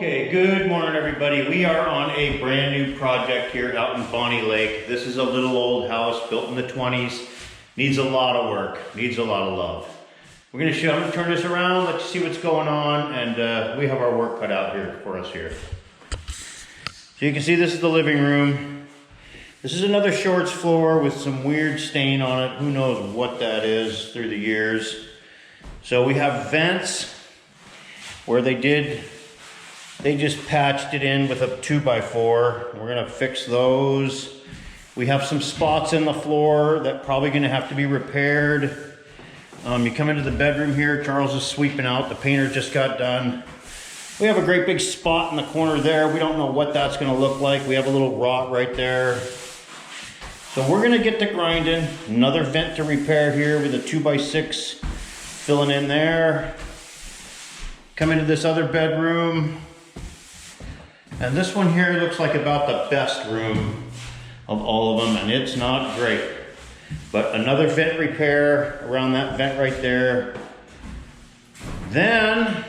Okay, good morning everybody. We are on a brand new project here out in Bonnie Lake. This is a little old house built in the 20s. Needs a lot of work, needs a lot of love. I'm gonna turn this around, let you see what's going on, and we have our work cut out here for us here. So you can see this is the living room. This is another shorts floor with some weird stain on it. Who knows what that is through the years. So we have vents where they just patched it in with a 2x4. We're gonna fix those. We have some spots in the floor that probably gonna have to be repaired. You come into the bedroom here, Charles is sweeping out, the painter just got done. We have a great big spot in the corner there. We don't know what that's gonna look like. We have a little rot right there. So we're gonna get to grinding. Another vent to repair here with a 2x6 filling in there. Come into this other bedroom. And this one here looks like about the best room of all of them, and it's not great. But another vent repair around that vent right there. Then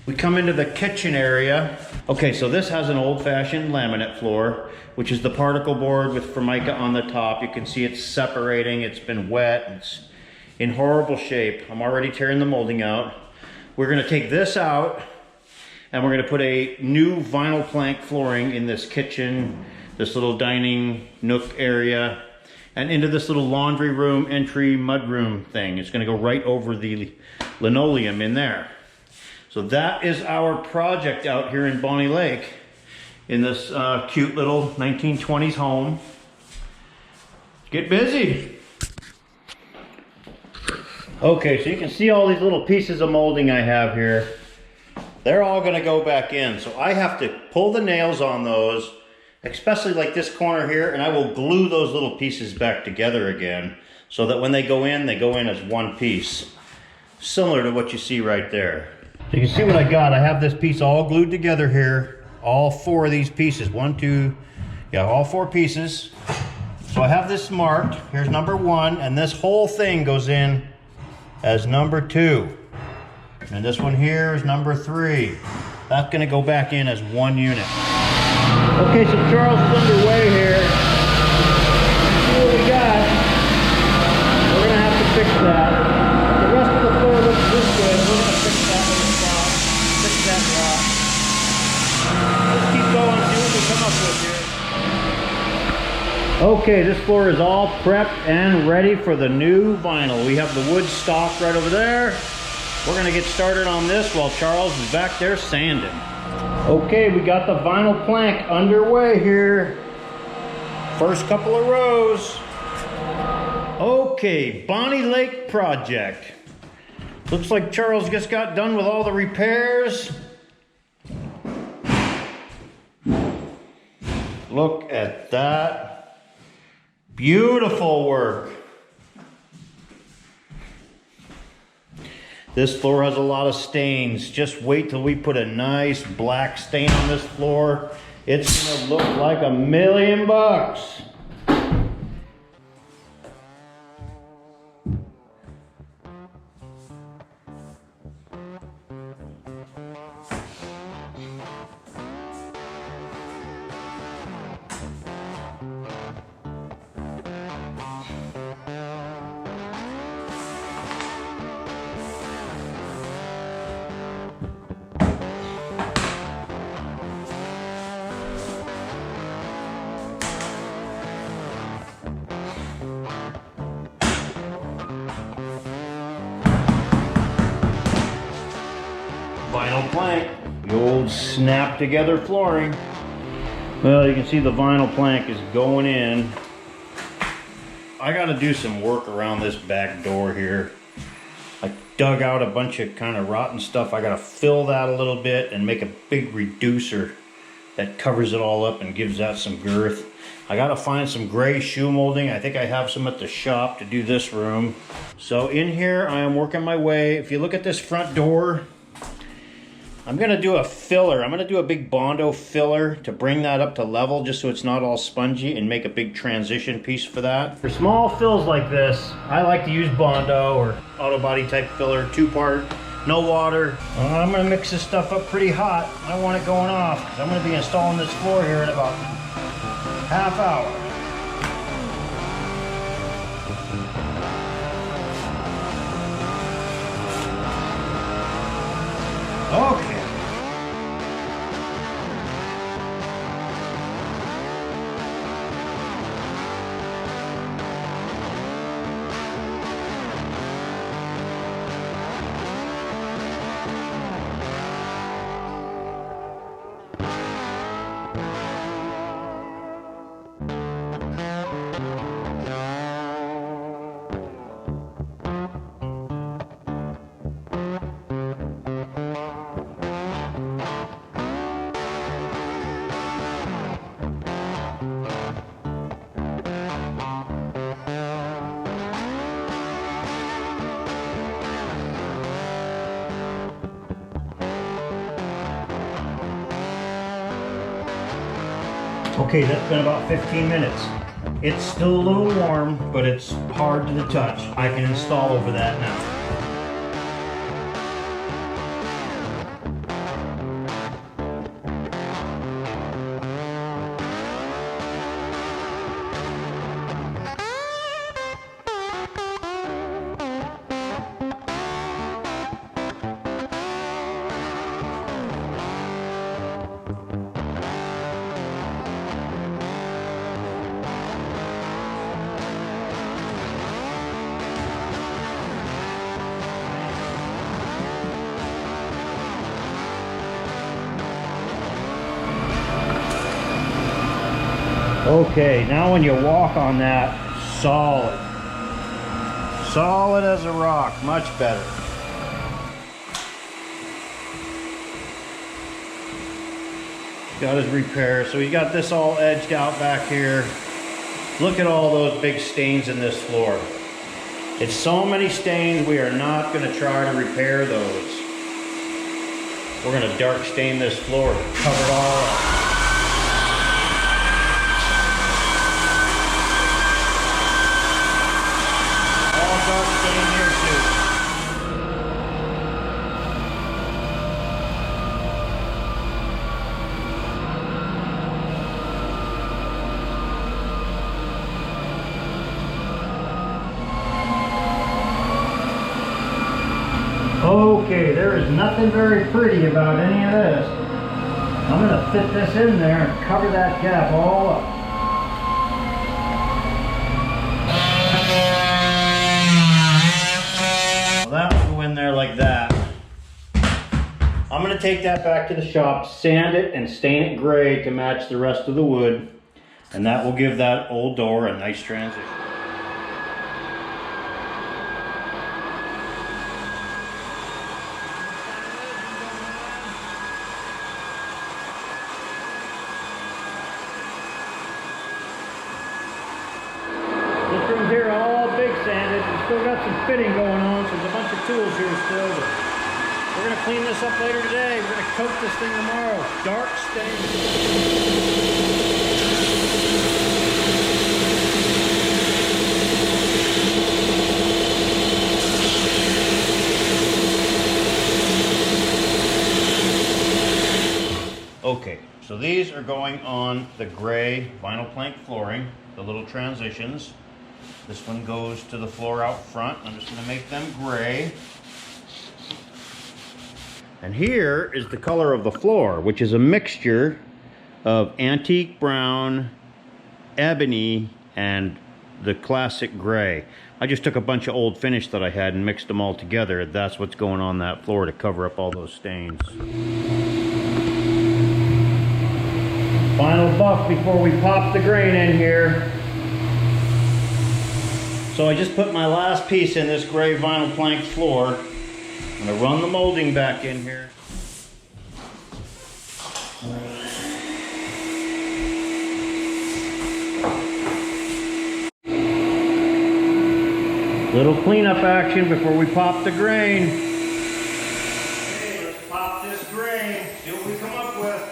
we come into the kitchen area. Okay, so this has an old-fashioned laminate floor, which is the particle board with Formica on the top. You can see it's separating, it's been wet, it's in horrible shape. I'm already tearing the molding out. We're gonna take this out, and we're gonna put a new vinyl plank flooring in this kitchen, this little dining nook area, and into this little laundry room, entry mudroom thing. It's gonna go right over the linoleum in there. So that is our project out here in Bonnie Lake in this cute little 1920s home. Get busy. Okay, so you can see all these little pieces of molding I have here. They're all gonna go back in. So I have to pull the nails on those, especially like this corner here, and I will glue those little pieces back together again so that when they go in as one piece. Similar to what you see right there. So you can see what I got. I have this piece all glued together here. All four of these pieces. All four pieces. So I have this marked. Here's number 1, and this whole thing goes in as number 2. And this one here is number 3. That's gonna go back in as one unit. Okay, so Charles is underway here. See what we got. We're gonna have to fix that. The rest of the floor looks this good. We're gonna fix that little spot. Fix that rock. Let's keep going, see what we come up with here. Okay, this floor is all prepped and ready for the new vinyl. We have the wood stock right over there. We're gonna get started on this while Charles is back there sanding. Okay, we got the vinyl plank underway here. First couple of rows. Okay, Bonnie Lake project. Looks like Charles just got done with all the repairs. Look at that. Beautiful work. This floor has a lot of stains. Just wait till we put a nice black stain on this floor. It's gonna look like $1,000,000. Vinyl plank, the old snap together flooring. Well, you can see the vinyl plank is going in. I got to do some work around this back door here. I dug out a bunch of kind of rotten stuff. I got to fill that a little bit and make a big reducer that covers it all up and gives that some girth. I got to find some gray shoe molding. I think I have some at the shop to do this room. So in here I am working my way. If you look at this front door, I'm gonna do a filler. I'm gonna do a big Bondo filler to bring that up to level just so it's not all spongy and make a big transition piece for that. For small fills like this, I like to use Bondo or auto body type filler, 2-part no water. I'm gonna mix this stuff up pretty hot. I want it going off because I'm gonna be installing this floor here in about half hour. Okay. Okay, that's been about 15 minutes. It's still a little warm, but it's hard to the touch. I can install over that now. Okay, now when you walk on that, solid. Solid as a rock, much better. Got his repair, so he got this all edged out back here. Look at all those big stains in this floor. It's so many stains, we are not going to try to repair those. We're going to dark stain this floor, cover it all up. Dark stain here too. Okay, there is nothing very pretty about any of this. I'm going to fit this in there and cover that gap all up. That will go in there like that. I'm going to take that back to the shop, sand it and stain it gray to match the rest of the wood, and that will give that old door a nice transition. This room here all big sanded. We've still got some fitting going on, so there's a bunch of tools here still. But we're going to clean this up later today. We're going to coat this thing tomorrow. Dark stain. Okay, so these are going on the gray vinyl plank flooring, the little transitions. This one goes to the floor out front. I'm just going to make them gray. And here is the color of the floor, which is a mixture of antique brown, ebony, and the classic gray. I just took a bunch of old finish that I had and mixed them all together. That's what's going on that floor to cover up all those stains. Final buff before we pop the grain in here. So I just put my last piece in this gray vinyl plank floor. I'm going to run the molding back in here. Little cleanup action before we pop the grain. Okay, let's pop this grain. See what we come up with.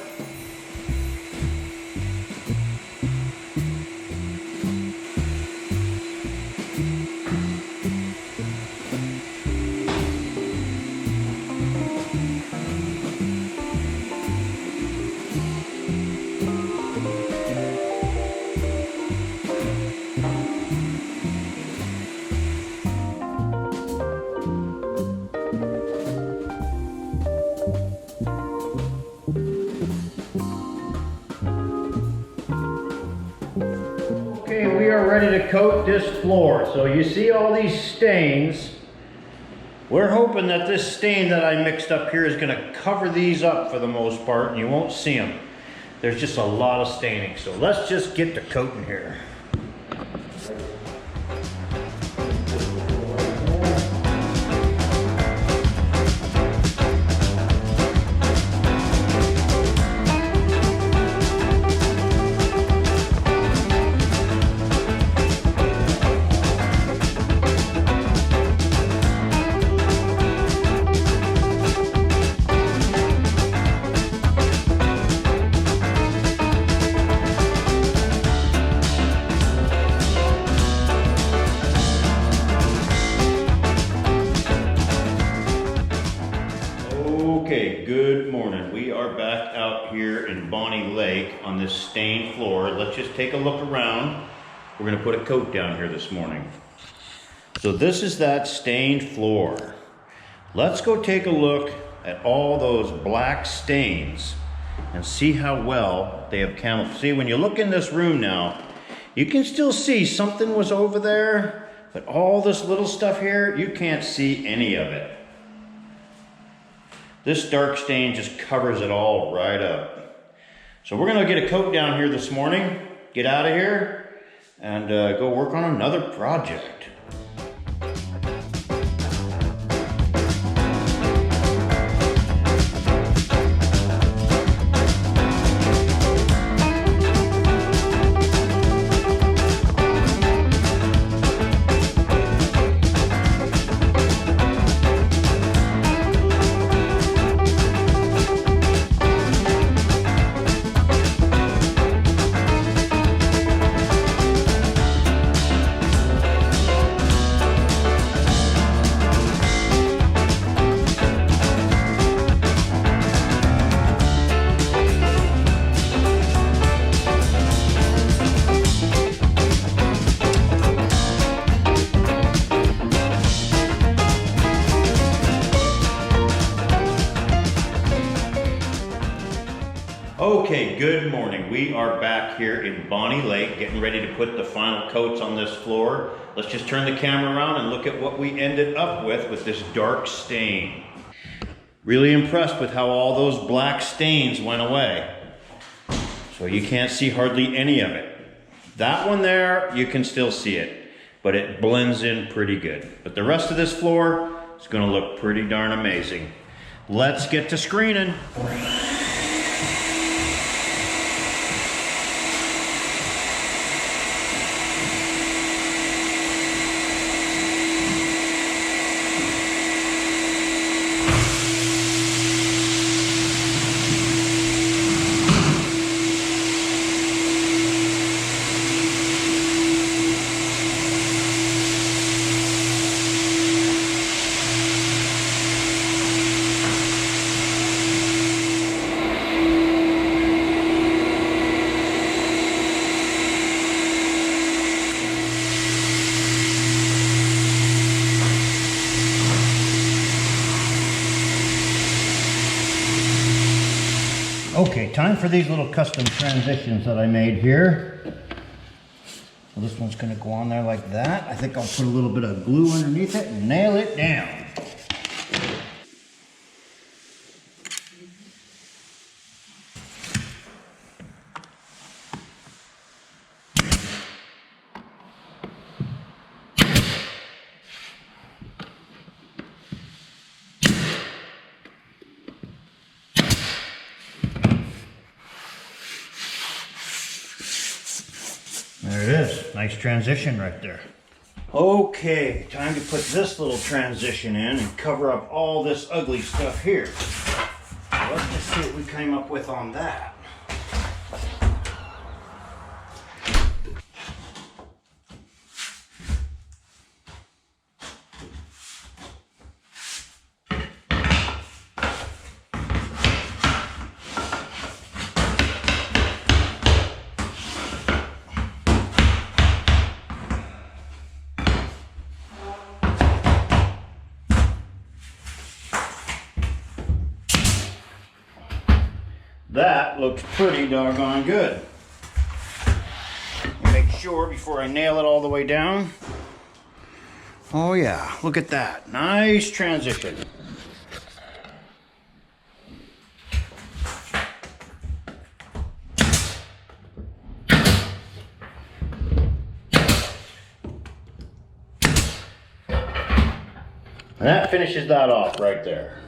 are ready to coat this floor. So you see all these stains. We're hoping that this stain that I mixed up here is going to cover these up for the most part, and you won't see them. There's just a lot of staining. So let's just get the coating here. Okay, good morning. We are back out here in Bonnie Lake on this stained floor. Let's just take a look around. We're going to put a coat down here this morning. So this is that stained floor. Let's go take a look at all those black stains and see how well they have camouflaged. See, when you look in this room now, you can still see something was over there, but all this little stuff here, you can't see any of it. This dark stain just covers it all right up. So we're gonna get a coat down here this morning, get out of here, and go work on another project. Okay, good morning. We are back here in Bonnie Lake getting ready to put the final coats on this floor. Let's just turn the camera around and look at what we ended up with this dark stain. Really impressed with how all those black stains went away. So you can't see hardly any of it. That one there, you can still see it, but it blends in pretty good. But the rest of this floor is going to look pretty darn amazing. Let's get to screening. Okay, time for these little custom transitions that I made here. So this one's going to go on there like that. I think I'll put a little bit of glue underneath it and nail it down. There it is. Nice transition right there. Okay, time to put this little transition in and cover up all this ugly stuff here. Let's just see what we came up with on that. That looks pretty doggone good. Make sure before I nail it all the way down. Oh yeah, look at that. Nice transition. And that finishes that off right there.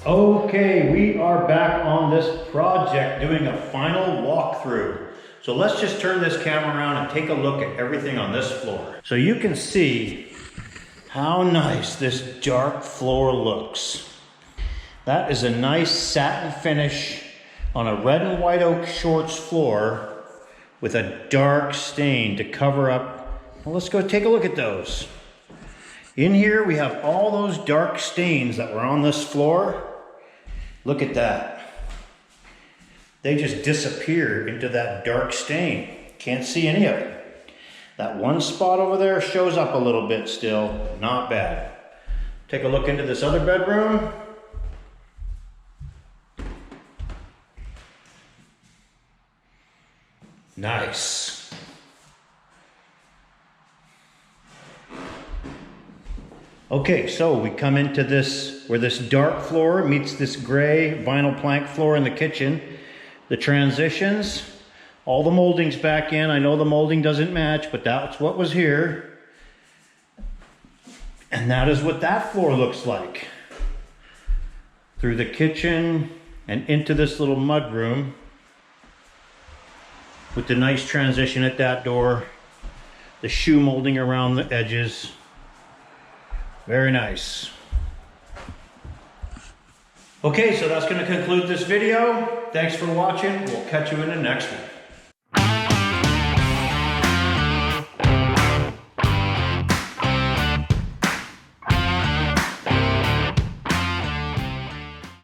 Okay, we are back on this project doing a final walkthrough. So let's just turn this camera around and take a look at everything on this floor. So you can see how nice this dark floor looks. That is a nice satin finish on a red and white oak Shorts floor with a dark stain to cover up. Well, let's go take a look at those. In here we have all those dark stains that were on this floor. Look at that. They just disappeared into that dark stain. Can't see any of it. That one spot over there shows up a little bit still. Not bad. Take a look into this other bedroom. Nice. Okay, so we come into this, where this dark floor meets this gray vinyl plank floor in the kitchen. The transitions, all the molding's back in. I know the molding doesn't match, but that's what was here. And that is what that floor looks like. Through the kitchen and into this little mud room with the nice transition at that door. The shoe molding around the edges. Very nice. Okay, so that's going to conclude this video. Thanks for watching. We'll catch you in the next one.